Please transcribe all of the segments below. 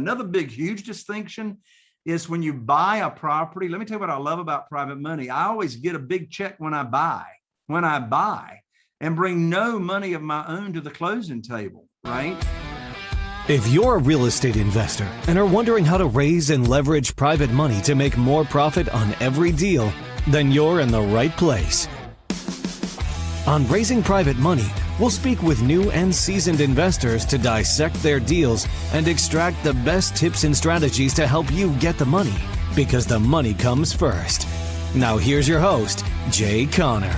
Another big, huge distinction is when you buy a property. Let me tell you what I love about private money. I always get a big check when I buy, and bring no money of my own to the closing table, right? If you're a real estate investor and are wondering how to raise and leverage private money to make more profit on every deal, then you're in the right place. On Raising Private Money, we'll speak with new and seasoned investors to dissect their deals and extract the best tips and strategies to help you get the money, because the money comes first. Now here's your host, Jay Conner.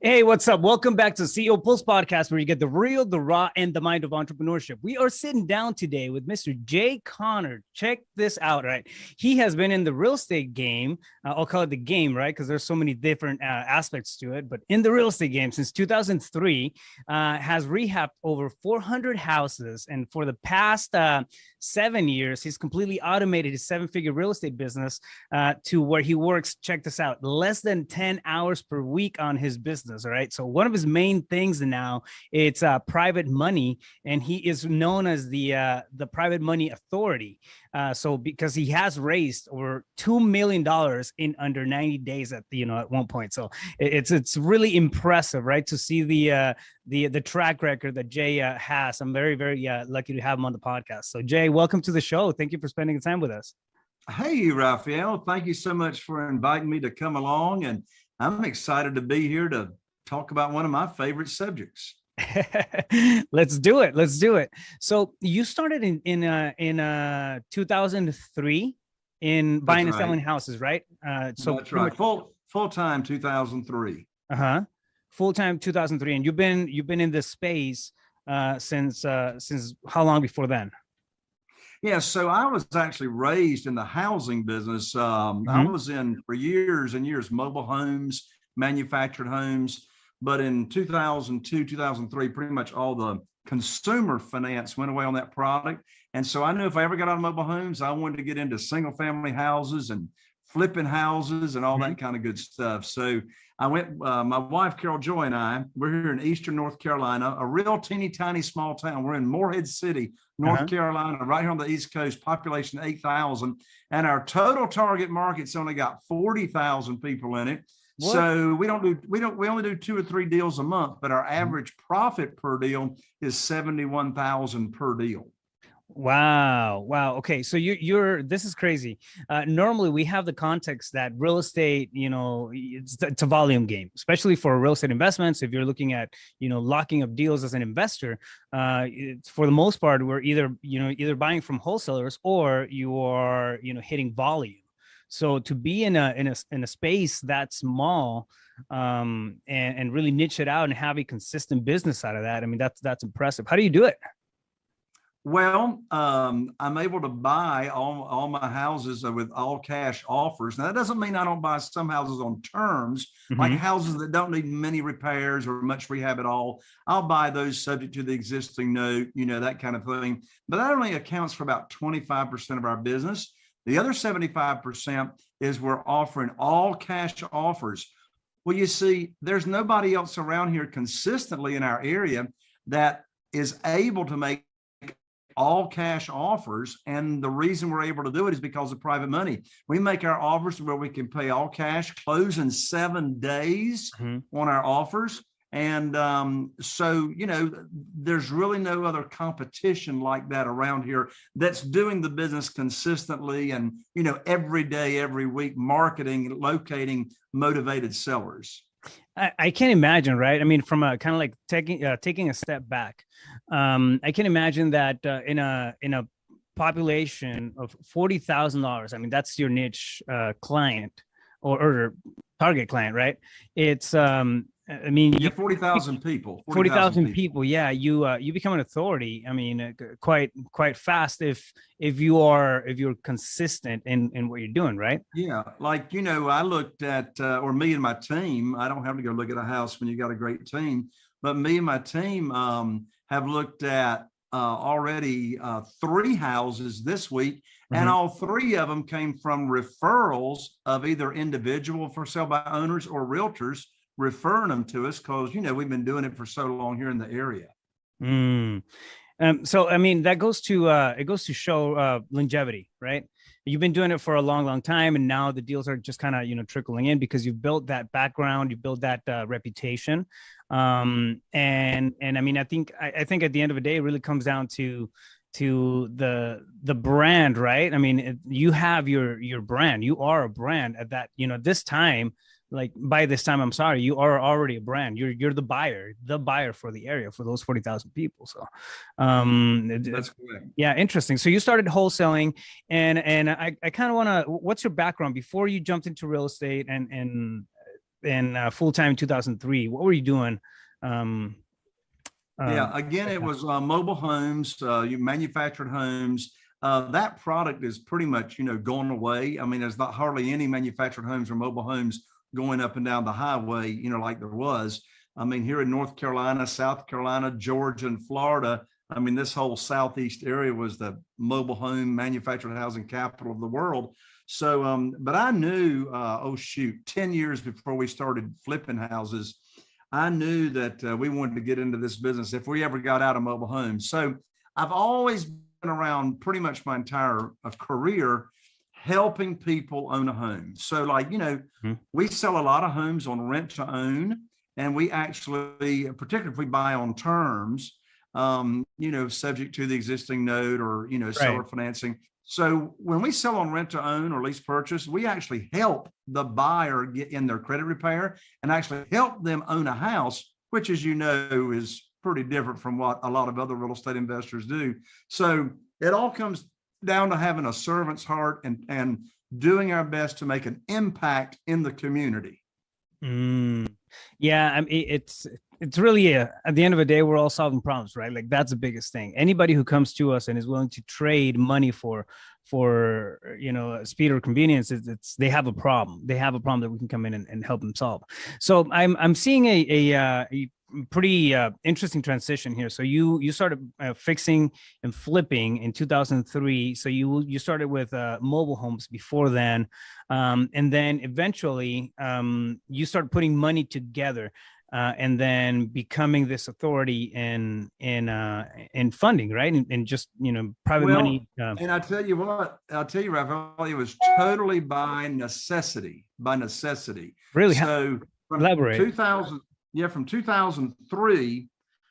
Hey, what's up? Welcome back to the CEO Pulse podcast, where you get the real, the raw, and the mind of entrepreneurship. We are sitting down today with Mr. Jay Conner. Check this out, right? He has been in the real estate game. I'll call it the game, right? Because there's so many different aspects to it. But in the real estate game since 2003, has rehabbed over 400 houses. And for the past 7 years, he's completely automated his seven-figure real estate business to where he works, check this out, less than 10 hours per week on his business. All right. So one of his main things now, it's private money, and he is known as the private money authority. So because he has raised over $2 million in under 90 days at one point. So it's really impressive, right? To see the track record that Jay has. I'm very, very lucky to have him on the podcast. So Jay, welcome to the show. Thank you for spending the time with us. Hey, Rafael, thank you so much for inviting me to come along. And I'm excited to be here to talk about one of my favorite subjects. Let's do it. So you started in 2003 in buying and selling houses, right? So that's right. Full-time 2003. Full-time 2003. And you've been in this space since how long before then? Yeah, so I was actually raised in the housing business. I was in for years and years, mobile homes, manufactured homes. But in 2002, 2003, pretty much all the consumer finance went away on that product. And so I knew if I ever got out of mobile homes, I wanted to get into single family houses and flipping houses and all that kind of good stuff. So I went, my wife, Carol Joy, and I, we're here in Eastern North Carolina, a real teeny tiny small town. We're in Morehead City, North Carolina, right here on the East Coast, population 8,000. And our total target market's only got 40,000 people in it. What? So we only do 2 or 3 deals a month, but our average profit per deal is 71,000 per deal. Wow. Okay. So this is crazy. Normally we have the context that real estate, it's a volume game, especially for real estate investments. If you're looking at, locking up deals as an investor, for the most part, we're either buying from wholesalers or you are, hitting volume. So to be in a space that small and really niche it out and have a consistent business out of that, I mean, that's impressive. How do you do it? Well, I'm able to buy all my houses with all cash offers. Now, that doesn't mean I don't buy some houses on terms, like houses that don't need many repairs or much rehab at all. I'll buy those subject to the existing note, that kind of thing. But that only accounts for about 25% of our business. The other 75% is we're offering all cash offers. Well, you see, there's nobody else around here consistently in our area that is able to make all cash offers. And the reason we're able to do it is because of private money. We make our offers where we can pay all cash, close in 7 days on our offers. And so, there's really no other competition like that around here that's doing the business consistently and, every day, every week, marketing, locating motivated sellers. I can't imagine, right? I mean, from a kind of like taking a step back, I can imagine that in a population of $40,000, I mean, that's your niche client or target client, right? It's I mean, 40,000 people. 40,000 people. Yeah, you become an authority. I mean, quite fast if you're consistent in what you're doing, right? Yeah, like I looked at, or me and my team. I don't have to go look at a house when you got a great team, but me and my team have looked at already 3 houses this week, and all 3 of them came from referrals of either individual for sale by owners or realtors referring them to us, because we've been doing it for so long here in the area. So I mean, that goes to it goes to show longevity, right? You've been doing it for a long, long time, and now the deals are just kind of trickling in because you've built that background, you built that reputation, and I mean, I think at the end of the day, it really comes down to the brand, right? I mean, you have your brand, you are a brand at that, this time. Like by this time, I'm sorry, you are already a brand. You're the buyer for the area, for those 40,000 people. So, that's correct. Yeah, interesting. So you started wholesaling, and I kind of want to. What's your background before you jumped into real estate and full time in 2003? What were you doing? Again, it was mobile homes, you manufactured homes. That product is pretty much going away. I mean, there's not hardly any manufactured homes or mobile homes going up and down the highway, like there was. I mean, here in North Carolina, South Carolina, Georgia, and Florida, I mean, this whole Southeast area was the mobile home manufactured housing capital of the world. So, but I knew, 10 years before we started flipping houses, I knew that we wanted to get into this business if we ever got out of mobile homes. So I've always been around pretty much my entire career helping people own a home. So like, we sell a lot of homes on rent to own, and we actually, particularly if we buy on terms, subject to the existing note or, seller financing. So when we sell on rent to own or lease purchase, we actually help the buyer get in their credit repair and actually help them own a house, which, as you know, is pretty different from what a lot of other real estate investors do. So it all comes down to having a servant's heart and doing our best to make an impact in the community. Yeah, I mean, it's really at the end of the day, we're all solving problems, right? Like that's the biggest thing. Anybody who comes to us and is willing to trade money for speed or convenience, they have a problem. They have a problem that we can come in and help them solve. So I'm seeing a pretty interesting transition here. So you started fixing and flipping in 2003. So you started with mobile homes before then, and then eventually you started putting money together. And then becoming this authority in funding, right? And just private money. And I tell you what, Rafael, it was totally by necessity. Really? So from elaborate. 2000, from 2003.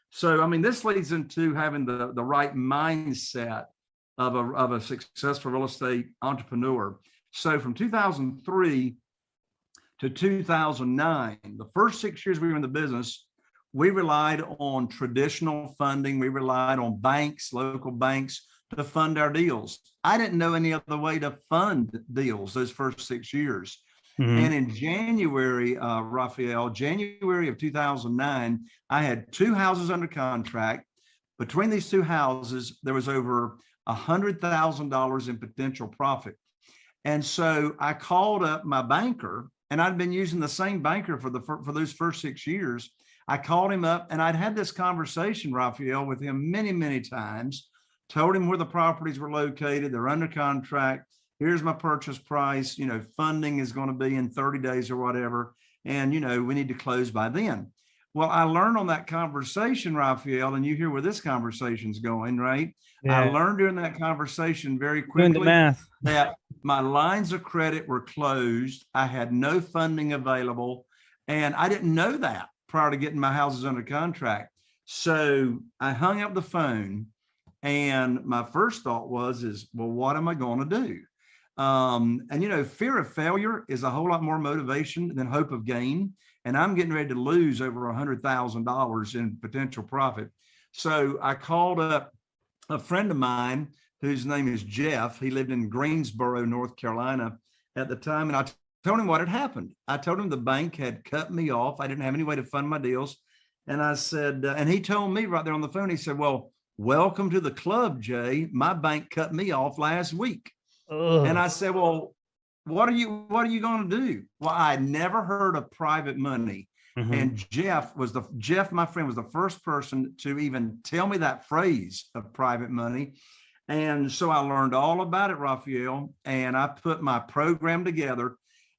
So I mean, this leads into having the right mindset of a successful real estate entrepreneur. So from 2003 to 2009, the first 6 years we were in the business, we relied on traditional funding. We relied on banks, local banks, to fund our deals. I didn't know any other way to fund deals those first 6 years. And in January, Rafael, January of 2009, I had 2 houses under contract. Between these 2 houses, there was over $100,000 in potential profit. And so I called up my banker, and I'd been using the same banker for those first 6 years. I called him up, and I'd had this conversation, Rafael, with him many, many times, told him where the properties were located. They're under contract. Here's my purchase price. Funding is going to be in 30 days or whatever. And, we need to close by then. Well, I learned on that conversation, Rafael, and you hear where this conversation's going, right? Yeah. I learned during that conversation very quickly that my lines of credit were closed. I had no funding available, and I didn't know that prior to getting my houses under contract. So I hung up the phone, and my first thought was, well, what am I going to do? And fear of failure is a whole lot more motivation than hope of gain. And I'm getting ready to lose over $100,000 in potential profit. So I called up a friend of mine whose name is Jeff. He lived in Greensboro, North Carolina at the time. And I told him what had happened. I told him the bank had cut me off. I didn't have any way to fund my deals. And I said, and he told me right there on the phone, he said, well, welcome to the club, Jay. My bank cut me off last week. Ugh. And I said, well, what are you going to do? Well, I never heard of private money. And Jeff, my friend, was the first person to even tell me that phrase of private money. And so I learned all about it, Rafael, and I put my program together.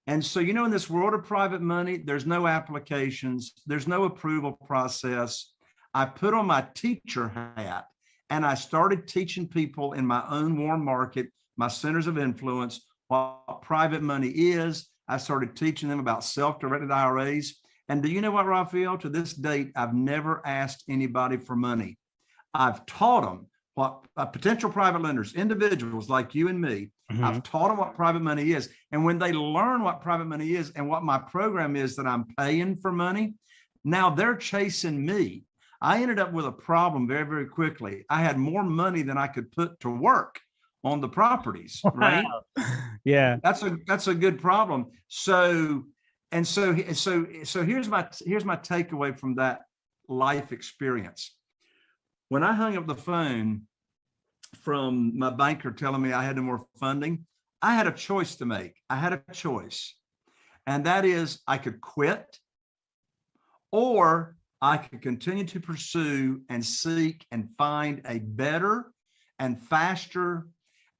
And so, in this world of private money, there's no applications, there's no approval process. I put on my teacher hat and I started teaching people in my own warm market, my centers of influence, what private money is. I started teaching them about self-directed IRAs. And do you know what, Rafael? To this date, I've never asked anybody for money. I've taught them what potential private lenders, individuals like you and me, I've taught them what private money is. And when they learn what private money is and what my program is that I'm paying for money, now they're chasing me. I ended up with a problem very, very quickly. I had more money than I could put to work on the properties, right? Yeah. That's a good problem. So here's my takeaway from that life experience. When I hung up the phone from my banker telling me I had no more funding, I had a choice to make. I had a choice. And that is I could quit, or I could continue to pursue and seek and find a better and faster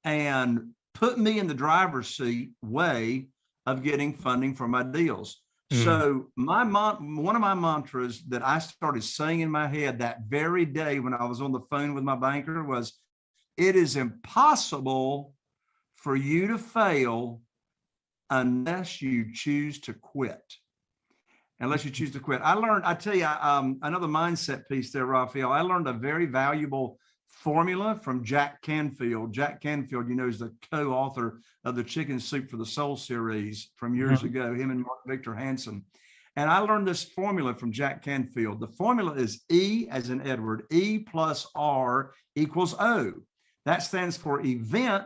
and put me in the driver's seat way of getting funding for my deals. So one of my mantras that I started saying in my head that very day when I was on the phone with my banker was, it is impossible for you to fail unless you choose to quit. Unless you choose to quit. I tell you, another mindset piece there, Rafael. I learned a very valuable formula from Jack Canfield. Jack Canfield, is the co-author of the Chicken Soup for the Soul series from years ago, him and Mark Victor Hansen. And I learned this formula from Jack Canfield. The formula is E as in Edward, E plus R equals O. That stands for event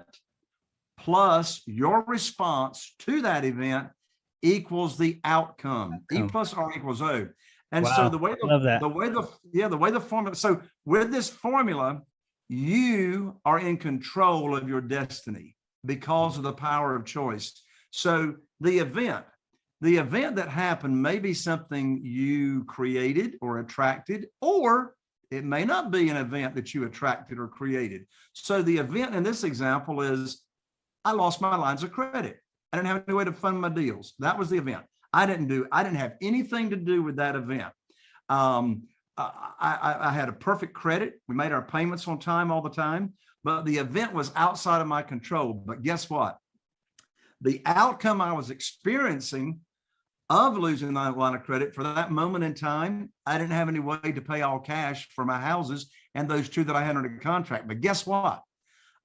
plus your response to that event equals the outcome. E plus R equals O. And so the way the formula, so with this formula, you are in control of your destiny because of the power of choice. So the event that happened may be something you created or attracted, or it may not be an event that you attracted or created. So the event in this example is I lost my lines of credit. I didn't have any way to fund my deals. That was the event. I didn't have anything to do with that event. I had a perfect credit. We made our payments on time all the time, but the event was outside of my control. But guess what? The outcome I was experiencing of losing my line of credit for that moment in time, I didn't have any way to pay all cash for my houses and those two that I had under contract. But guess what?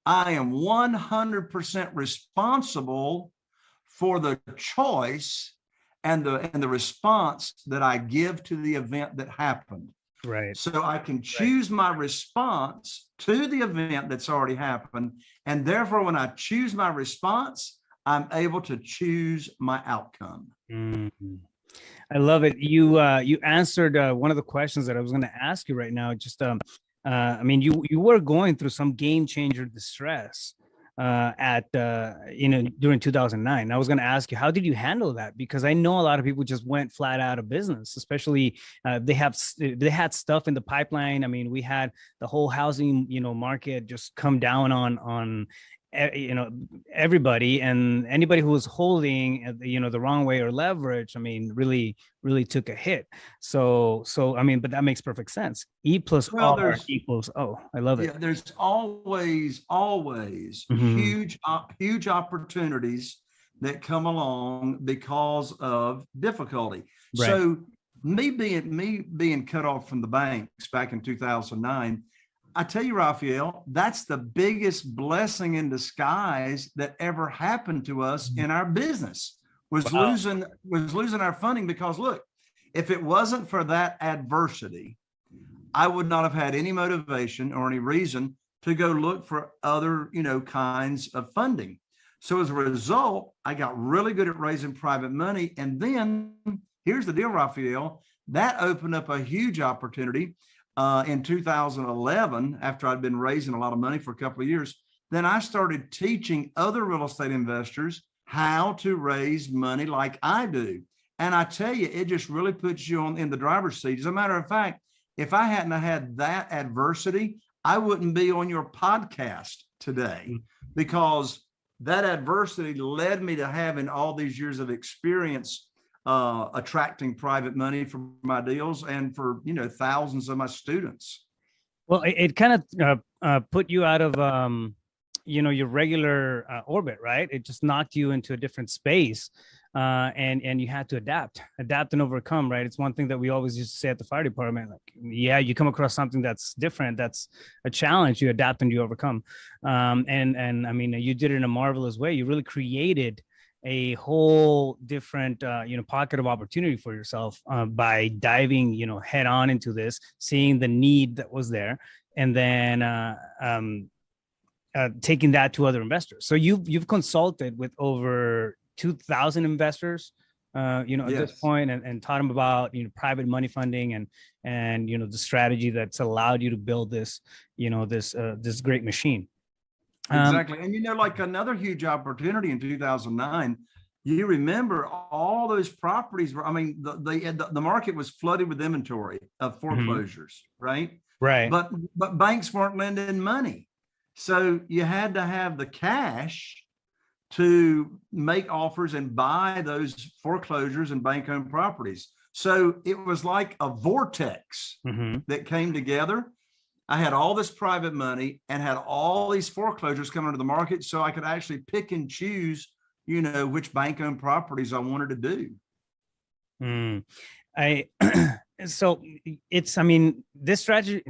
I am 100% responsible for the choice and the response that I give to the event that happened. Right. So I can choose my response to the event that's already happened. And therefore, when I choose my response, I'm able to choose my outcome. I love it. You answered one of the questions that I was going to ask you right now. Just, you were going through some game changer distress during 2009. I was going to ask you, how did you handle that? Because I know a lot of people just went flat out of business, especially they had stuff in the pipeline. I mean, we had the whole housing, market just come down on everybody, and anybody who was holding, the wrong way or leverage, really took a hit. So, but that makes perfect sense. E plus R equals O. I love it. Yeah, there's always huge opportunities that come along because of difficulty. Right. So me being cut off from the banks back in 2009, I tell you, Rafael, that's the biggest blessing in disguise that ever happened to us in our business was losing our funding. Because look, if it wasn't for that adversity, I would not have had any motivation or any reason to go look for other, kinds of funding. So as a result, I got really good at raising private money. And then here's the deal, Rafael, that opened up a huge opportunity. In 2011, after I'd been raising a lot of money for a couple of years, then I started teaching other real estate investors how to raise money like I do. And I tell you, it just really puts you in the driver's seat. As a matter of fact, if I hadn't had that adversity, I wouldn't be on your podcast today, because that adversity led me to having all these years of experience attracting private money for my deals and for, thousands of my students. Well, it kind of put you out of your regular orbit, right? It just knocked you into a different space, and you had to adapt and overcome, right? It's one thing that we always used to say at the fire department, like, yeah, you come across something that's different, that's a challenge, you adapt and you overcome. And I mean, you did it in a marvelous way. You really created a whole different, pocket of opportunity for yourself by diving, head on into this, seeing the need that was there, and then taking that to other investors. So you've consulted with over 2,000 investors, at this point, and taught them about private money funding and the strategy that's allowed you to build this this great machine. Exactly. And like another huge opportunity in 2009, you remember all those properties were, I mean, the market was flooded with inventory of foreclosures, right? Right. But banks weren't lending money. So you had to have the cash to make offers and buy those foreclosures and bank-owned properties. So it was like a vortex that came together. I had all this private money and had all these foreclosures coming into the market, so I could actually pick and choose, which bank-owned properties I wanted to do. So it's, I mean, this strategy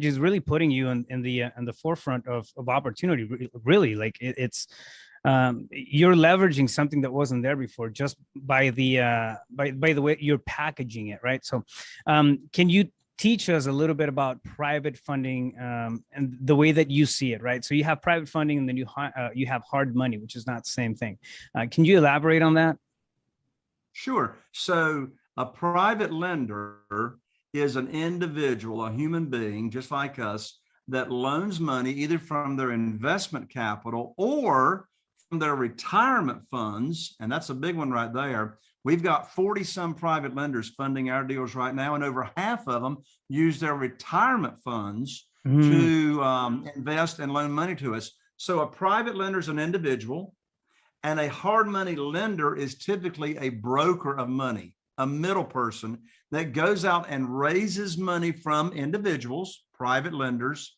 is really putting you in the forefront of opportunity. Really, like it's you're leveraging something that wasn't there before just by the way you're packaging it, right? So, can you teach us a little bit about private funding and the way that you see it, right? So you have private funding, and then you have hard money, which is not the same thing. Can you elaborate on that? Sure. So a private lender is an individual, a human being, just like us, that loans money either from their investment capital or from their retirement funds. And that's a big one right there. We've got 40 some private lenders funding our deals right now, and over half of them use their retirement funds to invest and loan money to us. So a private lender is an individual, and a hard money lender is typically a broker of money, a middle person that goes out and raises money from individuals, private lenders,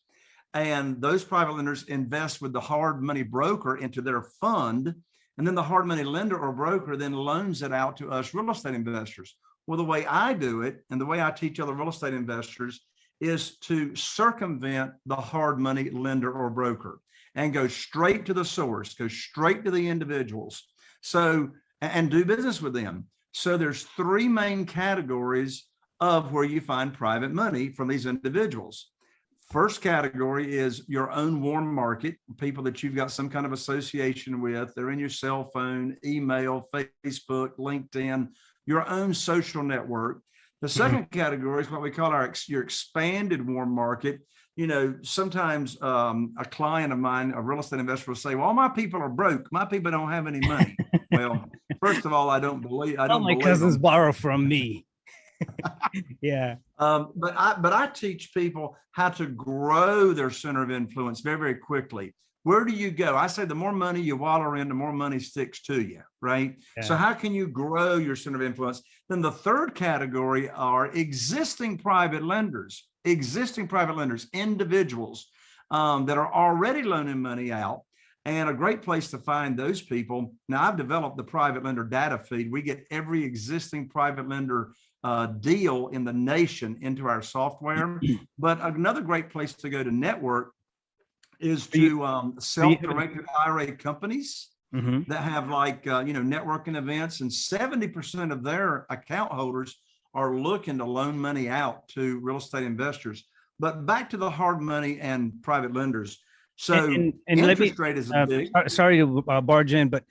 and those private lenders invest with the hard money broker into their fund. And then the hard money lender or broker then loans it out to us real estate investors. Well, the way I do it, and the way I teach other real estate investors, is to circumvent the hard money lender or broker and go straight to the source, go straight to the individuals. So, and do business with them. So there's three main categories of where you find private money from these individuals. First category is your own warm market, people that you've got some kind of association with. They're in your cell phone, email, Facebook, LinkedIn, your own social network. The second category is what we call your expanded warm market. Sometimes a client of mine, a real estate investor, will say, well, all my people are broke. My people don't have any money. Well, first of all, I don't believe. All my cousins borrow from me. Yeah. But I teach people how to grow their center of influence very, very quickly. Where do you go? I say the more money you wallow in, the more money sticks to you, right? Yeah. So how can you grow your center of influence? Then the third category are existing private lenders, individuals that are already loaning money out. And a great place to find those people. Now, I've developed the private lender data feed. We get every existing private lender deal in the nation into our software. But another great place to go to network is to self-directed IRA companies that have networking events, and 70% of their account holders are looking to loan money out to real estate investors. But back to the hard money and private lenders. So interest rate is a big. Sorry to barge in, but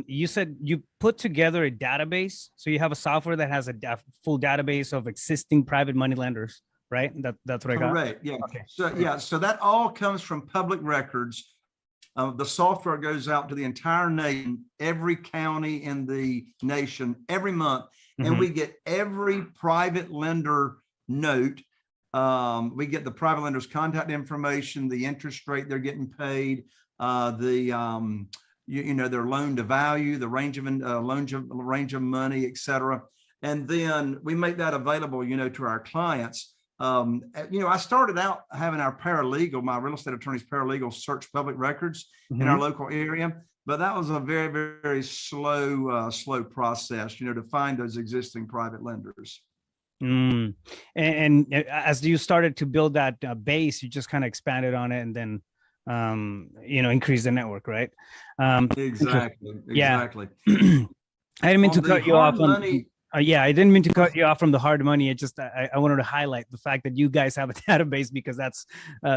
you said you put together a database. So you have a software that has a full database of existing private money lenders, right? That's what I got. Correct. Yeah. Okay. So that all comes from public records The software goes out to the entire nation, every county in the nation every month, and we get every private lender note. We get the private lender's contact information, the interest rate they're getting paid, their loan to value, the range of money, et cetera. And then we make that available, to our clients. I started out having our paralegal, my real estate attorney's paralegal, search public records in our local area, but that was a very, very, very slow process, to find those existing private lenders. And as you started to build that base, you just kind of expanded on it and then, increase the network, right? Exactly. Yeah. I didn't mean to cut you off on. I didn't mean to cut you off from the hard money. It just I wanted to highlight the fact that you guys have a database, because that's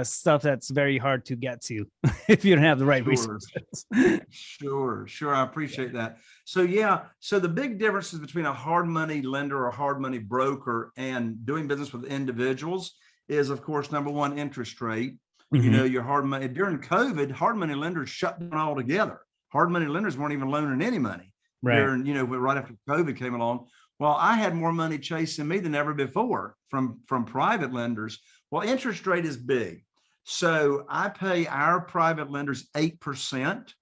stuff that's very hard to get to if you don't have the right resources. Sure. I appreciate that. So the big differences between a hard money lender or a hard money broker and doing business with individuals is, of course, number one, interest rate. Your hard money during COVID, hard money lenders shut down altogether. Hard money lenders weren't even loaning any money. Right. Right after COVID came along. Well, I had more money chasing me than ever before from private lenders. Well, interest rate is big. So I pay our private lenders 8%.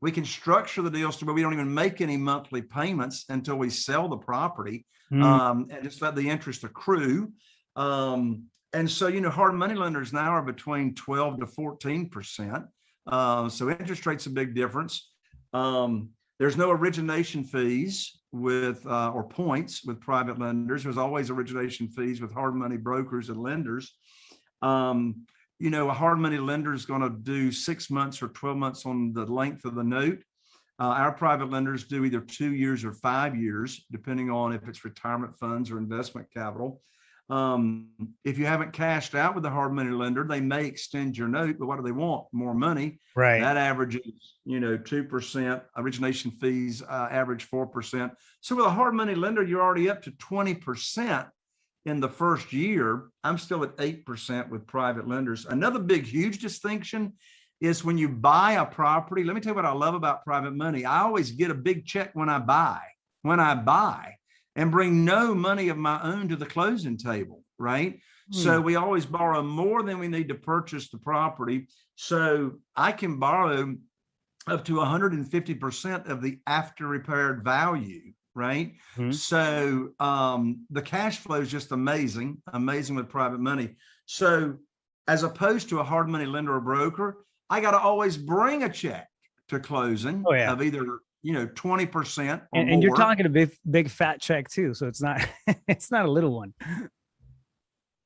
We can structure the deals to where we don't even make any monthly payments until we sell the property, and just let the interest accrue. And so, hard money lenders now are between 12 to 14%. So interest rate's a big difference. There's no origination fees or points with private lenders. There's always origination fees with hard money brokers and lenders. A hard money lender is going to do 6 months or 12 months on the length of the note. Our private lenders do either 2 years or 5 years, depending on if it's retirement funds or investment capital. If you haven't cashed out with the hard money lender, they may extend your note, but what do they want? More money. Right. That averages, 2%. Origination fees average 4%. So with a hard money lender, you're already up to 20% in the first year. I'm still at 8% with private lenders. Another big, huge distinction is when you buy a property. Let me tell you what I love about private money. I always get a big check when I buy. And bring no money of my own to the closing table, right? So we always borrow more than we need to purchase the property. So I can borrow up to 150% of the after repaired value, right? So the cash flow is just amazing with private money. So as opposed to a hard money lender or broker, I got to always bring a check to closing of either 20% and you're talking a big fat check too. So it's not a little one.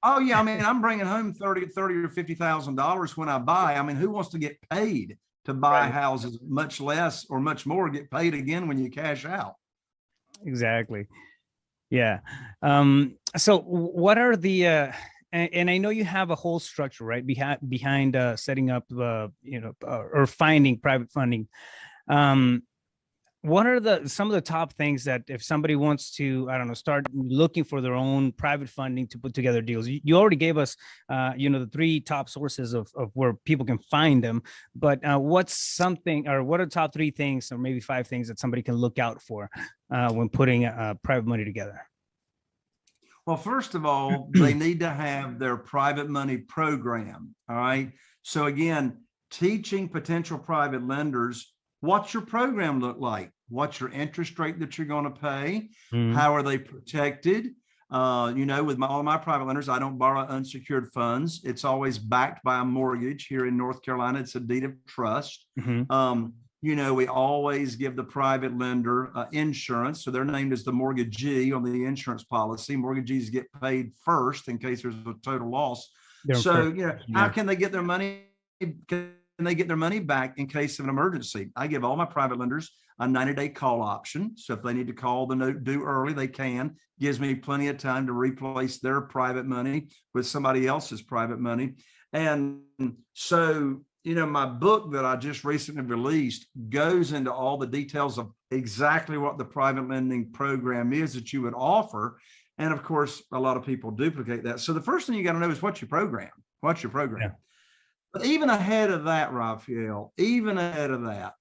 Oh yeah. I mean, I'm bringing home $30 or $50,000 when I buy. I mean, who wants to get paid to buy houses? Much less or much more get paid again when you cash out. Exactly. Yeah. So what are the, and I know you have a whole structure, right? Behind setting up, or finding private funding. What are some of the top things that if somebody wants to, start looking for their own private funding to put together deals? You already gave us, the 3 top sources of where people can find them, but what are the top 3 things, or maybe 5 things that somebody can look out for when putting private money together? Well, first of all, they need to have their private money program. All right. So again, teaching potential private lenders, what's your program look like? What's your interest rate that you're going to pay? How are they protected? With all my private lenders, I don't borrow unsecured funds. It's always backed by a mortgage. Here in North Carolina, it's a deed of trust. We always give the private lender insurance. So they're named as the mortgagee on the insurance policy. Mortgagees get paid first in case there's a total loss. How can they get their money? Can they get their money back in case of an emergency? I give all my private lenders a 90-day call option. So if they need to call the note due early, they can. Gives me plenty of time to replace their private money with somebody else's private money. And so, my book that I just recently released goes into all the details of exactly what the private lending program is that you would offer. And of course, a lot of people duplicate that. So the first thing you got to know is what's your program? Yeah. But even ahead of that, Rafael, even ahead of that,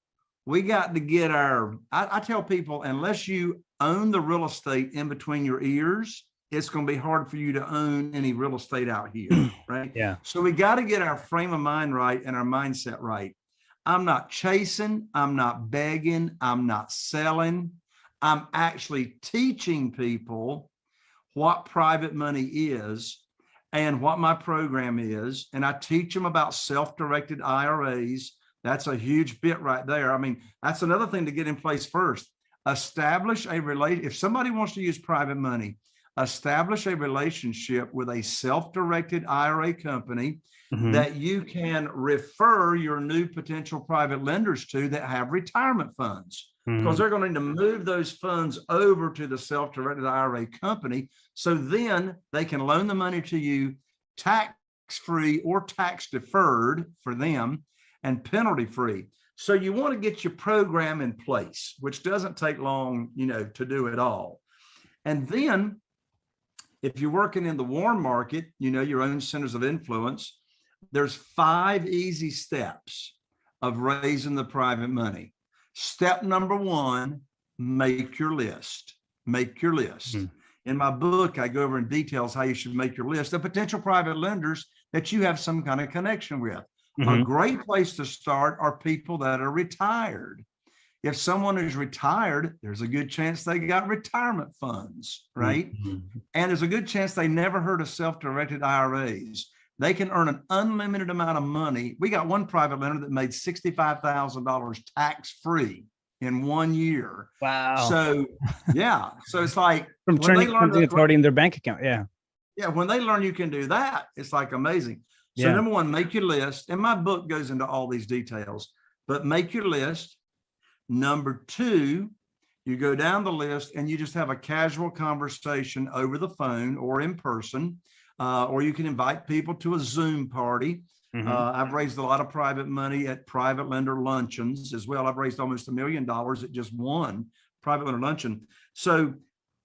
we got to get I tell people, unless you own the real estate in between your ears, it's going to be hard for you to own any real estate out here, right? Yeah. So we got to get our frame of mind right and our mindset right. I'm not chasing, I'm not begging, I'm not selling. I'm actually teaching people what private money is and what my program is. And I teach them about self-directed IRAs. That's a huge bit right there. I mean, that's another thing to get in place first. Establish a relationship. If somebody wants to use private money, establish a relationship with a self-directed IRA company that you can refer your new potential private lenders to that have retirement funds, because they're going to move those funds over to the self-directed IRA company. So then they can loan the money to you tax-free or tax-deferred for them and penalty-free. So you want to get your program in place, which doesn't take long, to do it all. And then if you're working in the warm market, your own centers of influence, there's 5 easy steps of raising the private money. Step number 1, make your list. Make your list. In my book, I go over in details how you should make your list of potential private lenders that you have some kind of connection with. A great place to start are people that are retired. If someone is retired, there's a good chance they got retirement funds, right? And there's a good chance they never heard of self-directed IRAs. They can earn an unlimited amount of money. We got one private lender that made $65,000 tax-free in 1 year. Wow. So, yeah. So it's like from turning something that's already in their bank account. Yeah. Yeah. When they learn you can do that, it's like amazing. So number 1, make your list. And my book goes into all these details, but make your list. Number 2, you go down the list and you just have a casual conversation over the phone or in person, or you can invite people to a Zoom party. I've raised a lot of private money at private lender luncheons as well. I've raised almost $1 million at just one private lender luncheon. So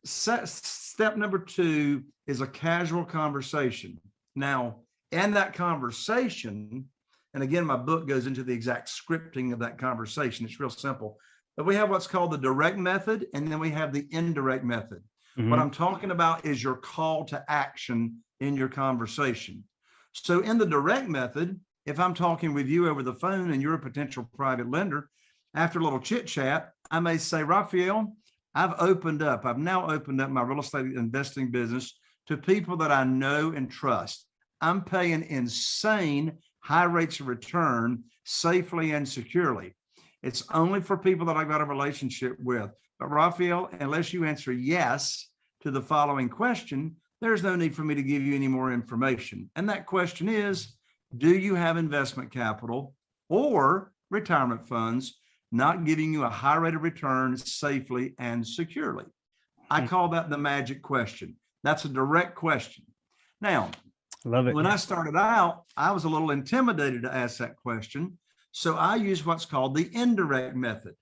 step number 2 is a casual conversation. Now, in that conversation, and again, my book goes into the exact scripting of that conversation. It's real simple. But we have what's called the direct method, and then we have the indirect method. What I'm talking about is your call to action in your conversation. So in the direct method, if I'm talking with you over the phone and you're a potential private lender, after a little chit chat, I may say, Rafael, I've now opened up my real estate investing business to people that I know and trust. I'm paying insane high rates of return safely and securely. It's only for people that I've got a relationship with. But Rafael, unless you answer yes to the following question, there's no need for me to give you any more information. And that question is, do you have investment capital or retirement funds not giving you a high rate of return safely and securely? I call that the magic question. That's a direct question. Now, love it. When I started out, I was a little intimidated to ask that question. So I use what's called the indirect method.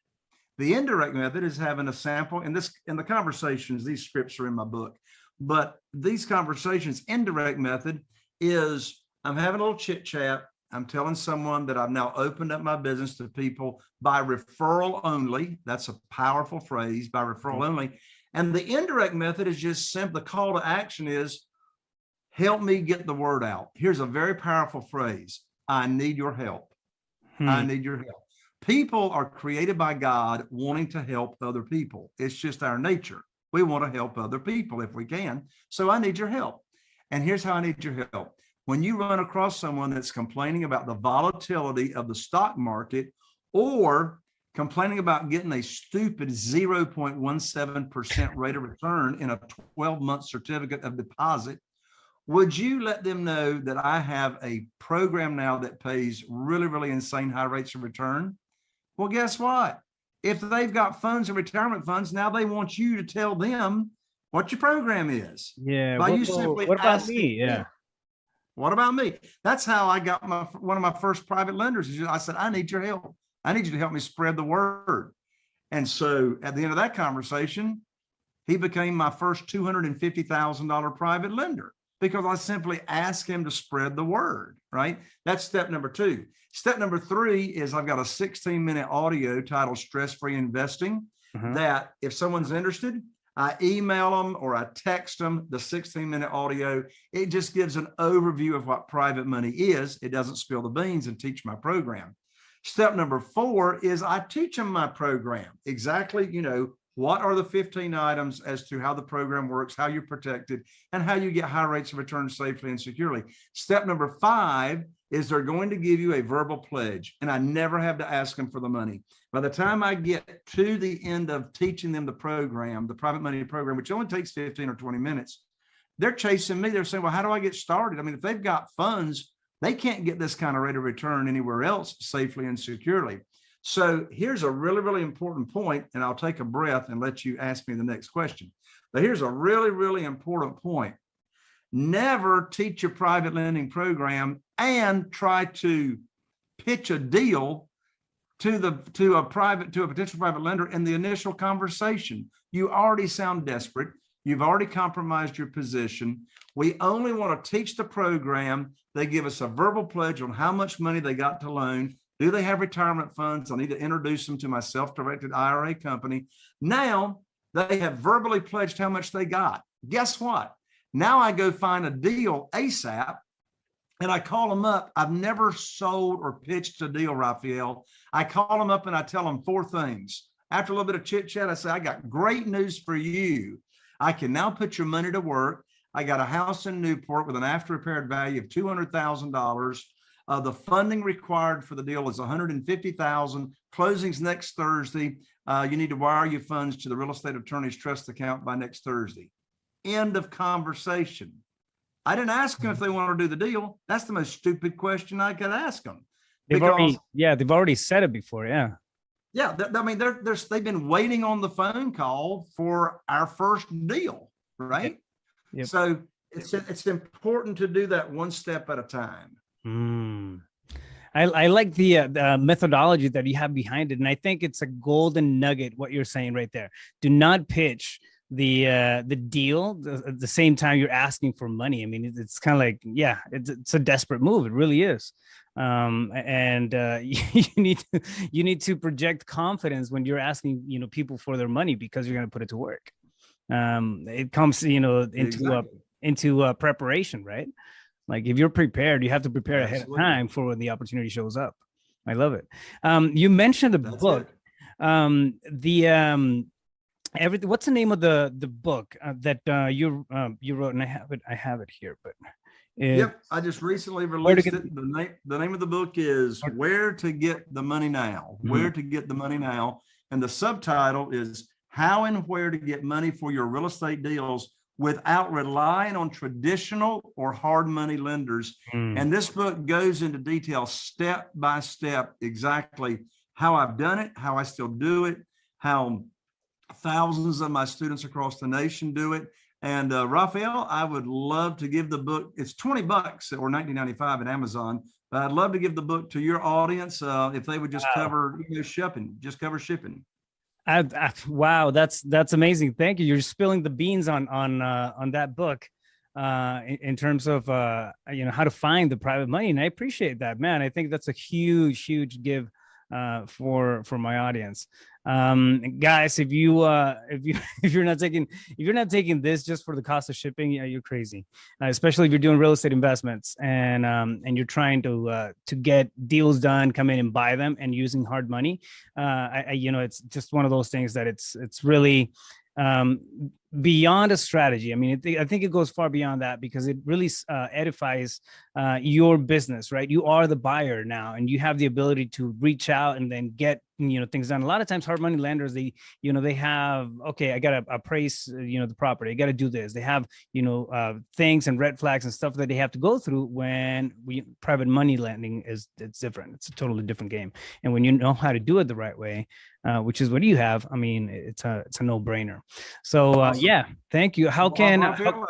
The indirect method is having a sample, and in the conversations, these scripts are in my book, but these conversations, indirect method is I'm having a little chit chat. I'm telling someone that I've now opened up my business to people by referral only. That's a powerful phrase, by referral only. And the indirect method is just simple. The call to action is, help me get the word out. Here's a very powerful phrase. I need your help. I need your help. People are created by God wanting to help other people. It's just our nature. We want to help other people if we can. So I need your help. And here's how I need your help. When you run across someone that's complaining about the volatility of the stock market or complaining about getting a stupid 0.17% rate of return in a 12-month certificate of deposit, would you let them know that I have a program now that pays really, really insane high rates of return? Well, guess what? If they've got funds and retirement funds, now they want you to tell them what your program is. Yeah. What about me? Yeah. What about me? That's how I got one of my first private lenders. I said, I need your help. I need you to help me spread the word. And so at the end of that conversation, he became my first $250,000 private lender. because I simply ask him to spread the word, right? That's step number 2. Step number 3 is I've got a 16-minute audio titled Stress-Free Investing that if someone's interested, I email them or I text them the 16-minute audio. It just gives an overview of what private money is. It doesn't spill the beans and teach my program. Step number 4 is I teach them my program. Exactly, what are the 15 items as to how the program works, how you're protected, and how you get high rates of return safely and securely. Step number 5 is they're going to give you a verbal pledge, and I never have to ask them for the money. By the time I get to the end of teaching them the program, the private money program, which only takes 15 or 20 minutes, they're chasing me. They're saying, well, how do I get started? I mean, if they've got funds, they can't get this kind of rate of return anywhere else safely and securely. So here's a really, really important point, and I'll take a breath and let you ask me the next question. But here's a really, really important point. Never teach your private lending program and try to pitch a deal to a potential private lender in the initial conversation. You already sound desperate. You've already compromised your position. We only want to teach the program. They give us a verbal pledge on how much money they got to loan. Do they have retirement funds? I need to introduce them to my self-directed IRA company. Now they have verbally pledged how much they got. Guess what? Now I go find a deal ASAP and I call them up. I've never sold or pitched a deal, Rafael. I call them up and I tell them 4 things. After a little bit of chit chat, I say, I got great news for you. I can now put your money to work. I got a house in Newport with an after repaired value of $200,000. The funding required for the deal is $150,000. Closing's next Thursday. You need to wire your funds to the real estate attorney's trust account by next Thursday. End of conversation. I didn't ask them if they want to do the deal. That's the most stupid question I could ask them. They've already said it before. Yeah. Yeah. I mean, they've been waiting on the phone call for our first deal, right? Yep. So it's important to do that one step at a time. I like the methodology that you have behind it, and I think it's a golden nugget what you're saying right there. Do not pitch the deal at the same time you're asking for money. I mean, it's kind of like, it's a desperate move. It really is. You need to project confidence when you're asking people for their money, because you're going to put it to work. It comes into preparation, right? Like if you're prepared, you have to prepare ahead of time for when the opportunity shows up. I love it. You mentioned the book. What's the name of the book that you wrote? And I have it here, but I just recently released it. The name of the book is Where to Get the Money Now. Where to Get the Money Now. And the subtitle is How and Where to Get Money for Your Real Estate Deals without relying on traditional or hard money lenders. And this book goes into detail step by step, exactly how I've done it, how I still do it, how thousands of my students across the nation do it. And Rafael, I would love to give the book. It's $20 or $19.95 at Amazon. But I'd love to give the book to your audience if they would just cover shipping, shipping. Wow, that's amazing. Thank you. You're spilling the beans on that book in terms of how to find the private money, and I appreciate that, man. I think that's a huge give for my audience. Guys, if you're not taking this just for the cost of shipping, you're crazy. Especially if you're doing real estate investments and you're trying to get deals done, come in and buy them, and using hard money. It's just one of those things that it's really beyond a strategy. I mean, I think it goes far beyond that, because it really edifies your business, right? You are the buyer now, and you have the ability to reach out and then get things done. A lot of times hard money lenders, they have, okay, I got to appraise the property, I got to do this. They have things and red flags and stuff that they have to go through. When private money lending it's different. It's a totally different game. And when you know how to do it the right way, which is what you have, I mean, it's a no-brainer. So awesome. Thank you. How can people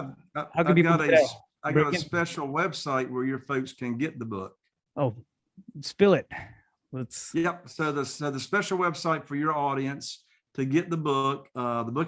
I got a special website where your folks can get the book. Oh, spill it. So the special website for your audience to get the book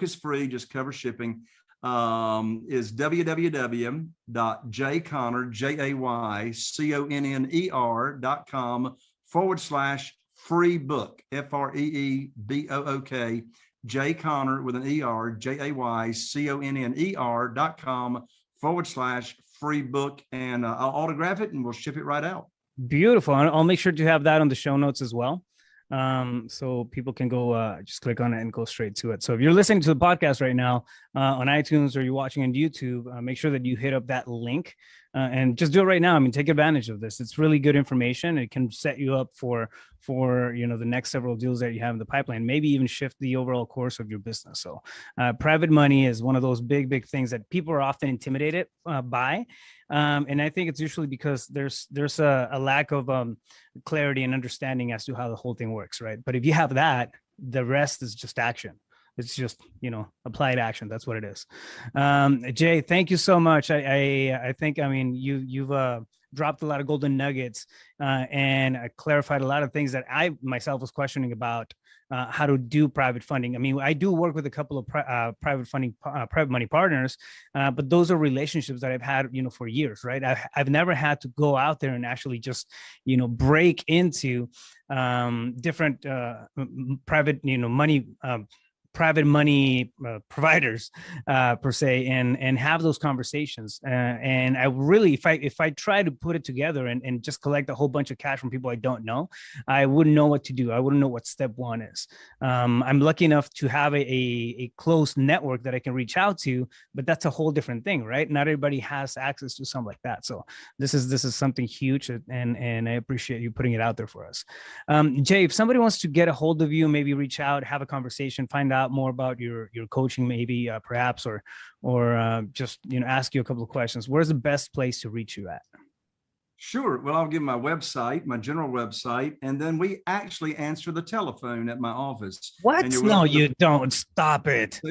is free, just cover shipping. is www.jayconner.com/free book, FREEBOOK, Jay Conner with an ER, JayConner.com/free book. And I'll autograph it and we'll ship it right out. Beautiful. I'll make sure to have that on the show notes as well. So people can go just click on it and go straight to it. So if you're listening to the podcast right now on iTunes or you're watching on YouTube, make sure that you hit up that link and just do it right now. I mean, take advantage of this. It's really good information. It can set you up for the next several deals that you have in the pipeline, maybe even shift the overall course of your business. So private money is one of those big things that people are often intimidated by. And I think it's usually because there's a lack of clarity and understanding as to how the whole thing works, right? But if you have that, the rest is just action. It's just, applied action. That's what it is. Jay, thank you so much. I think, you've dropped a lot of golden nuggets and clarified a lot of things that I myself was questioning about how to do private funding. I mean, I do work with a couple of private money partners, but those are relationships that I've had, for years, right? I've never had to go out there and actually just, break into different private, private money providers per se, and have those conversations. And I really, if I try to put it together and just collect a whole bunch of cash from people I don't know, I wouldn't know what to do. I wouldn't know what step one is. I'm lucky enough to have a close network that I can reach out to, but that's a whole different thing, right? Not everybody has access to something like that. So this is something huge, and I appreciate you putting it out there for us. Jay, if somebody wants to get a hold of you, maybe reach out, have a conversation, find out more about your coaching, maybe perhaps, or just ask you a couple of questions, where's the best place to reach you at? Sure. Well, I'll give my website, my general website, and then we actually answer the telephone at my office. What? No, you don't. Stop it.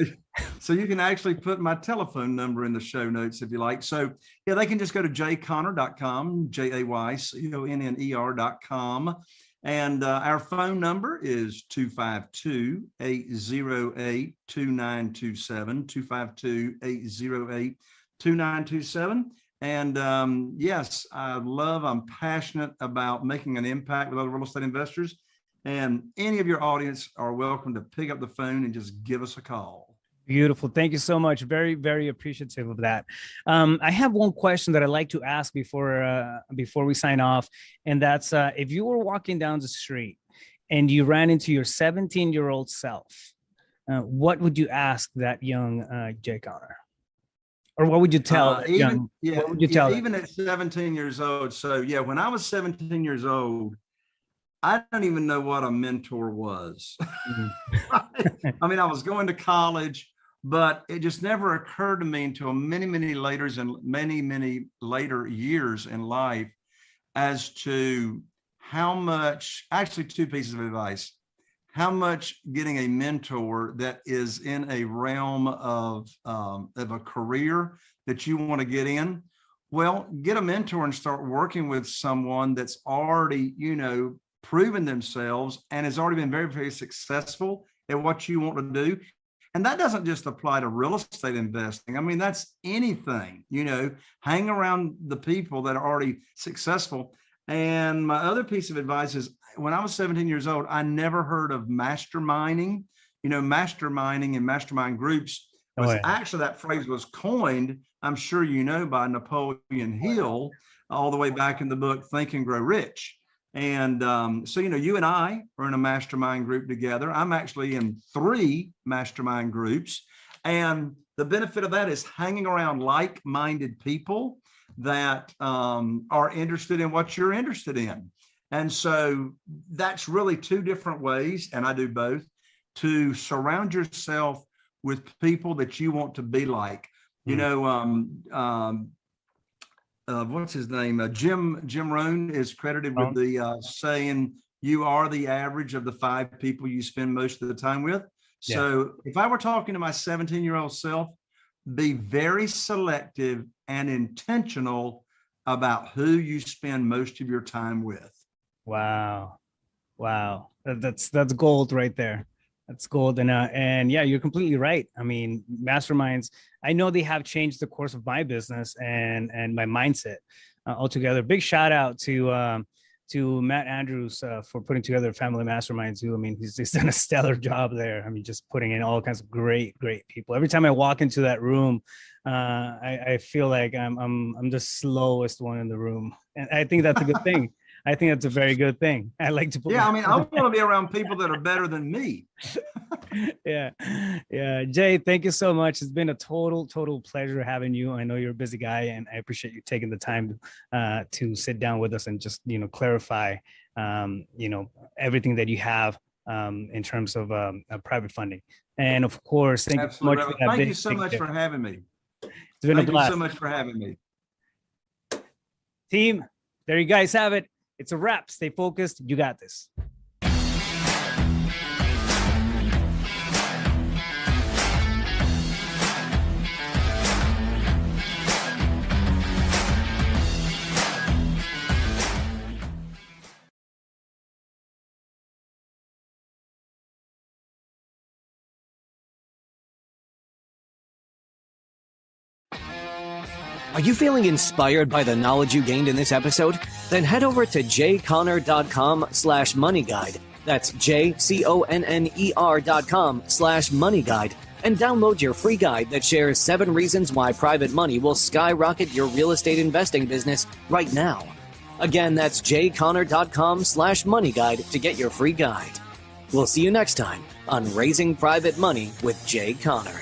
So you can actually put my telephone number in the show notes if you like. So yeah, they can just go to jayconner.com, JAYCONNER.com. And our phone number is 252-808-2927, 252-808-2927. And yes, I'm passionate about making an impact with other real estate investors. And any of your audience are welcome to pick up the phone and just give us a call. Beautiful. Thank you so much. Very, very appreciative of that. I have one question that I'd like to ask before we sign off. And that's if you were walking down the street and you ran into your 17-year-old self, what would you ask that young Jay Conner? Or what would you tell? Even at 17 years old. So yeah, when I was 17 years old, I don't even know what a mentor was. I mean, I was going to college, but it just never occurred to me until many later years in life as to how much, actually two pieces of advice, how much getting a mentor that is in a realm of a career that you want to get in. Well, get a mentor and start working with someone that's already, proven themselves and has already been very successful at what you want to do. And that doesn't just apply to real estate investing. I mean, that's anything, hang around the people that are already successful. And my other piece of advice is when I was 17 years old, I never heard of masterminding. Masterminding and mastermind groups was actually, that phrase was coined, I'm sure by Napoleon Hill, all the way back in the book, Think and Grow Rich. And so, you and I are in a mastermind group together. I'm actually in 3 mastermind groups. And the benefit of that is hanging around like-minded people that are interested in what you're interested in. And so that's really 2 different ways, and I do both, to surround yourself with people that you want to be like. What's his name? Jim Rohn is credited with the saying, you are the average of the 5 people you spend most of the time with. Yeah. So if I were talking to my 17-year-old self, be very selective and intentional about who you spend most of your time with. Wow. That's gold right there. That's gold. And yeah, you're completely right. I mean, masterminds, I know they have changed the course of my business and my mindset altogether. Big shout out to Matt Andrews for putting together Family Mastermind too. I mean, he's done a stellar job there. I mean, just putting in all kinds of great people. Every time I walk into that room, I feel like I'm the slowest one in the room, and I think that's a good thing. I think that's a very good thing. I like to put. Yeah, I mean, I want to be around people that are better than me. Yeah. Jay, thank you so much. It's been a total pleasure having you. I know you're a busy guy, and I appreciate you taking the time to sit down with us and just, clarify, everything that you have in terms of private funding. And of course, thank you so much. Thank you so much for having me. It's been a blast. Thank you so much for having me. Team, there you guys have it. It's a wrap. Stay focused. You got this. Are you feeling inspired by the knowledge you gained in this episode? Then head over to jconner.com/moneyguide. That's jconner.com/moneyguide and download your free guide that shares 7 reasons why private money will skyrocket your real estate investing business right now. Again, that's jconner.com/moneyguide to get your free guide. We'll see you next time on Raising Private Money with Jay Conner.